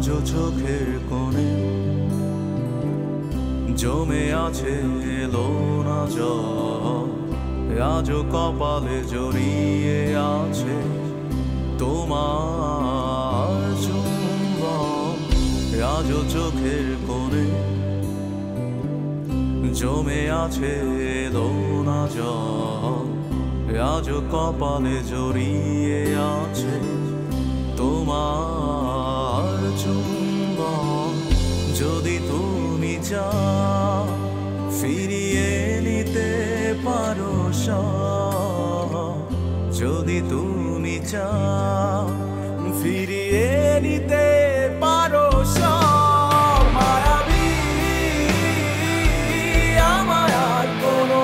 আজও চোখের কোণে জমে আছে এলো না জল, আজও কপালে জড়িয়ে আছে তোমার চুম্বন। আজও চোখের কোণে জমে আছে এলো না জল, আজও কপালে জড়িয়ে আছে তোমার চুম্বন। যদি তুমি চাও ফিরিয়ে নিতে পারো সব, যদি তুমি চাও ফিরিয়ে নিতে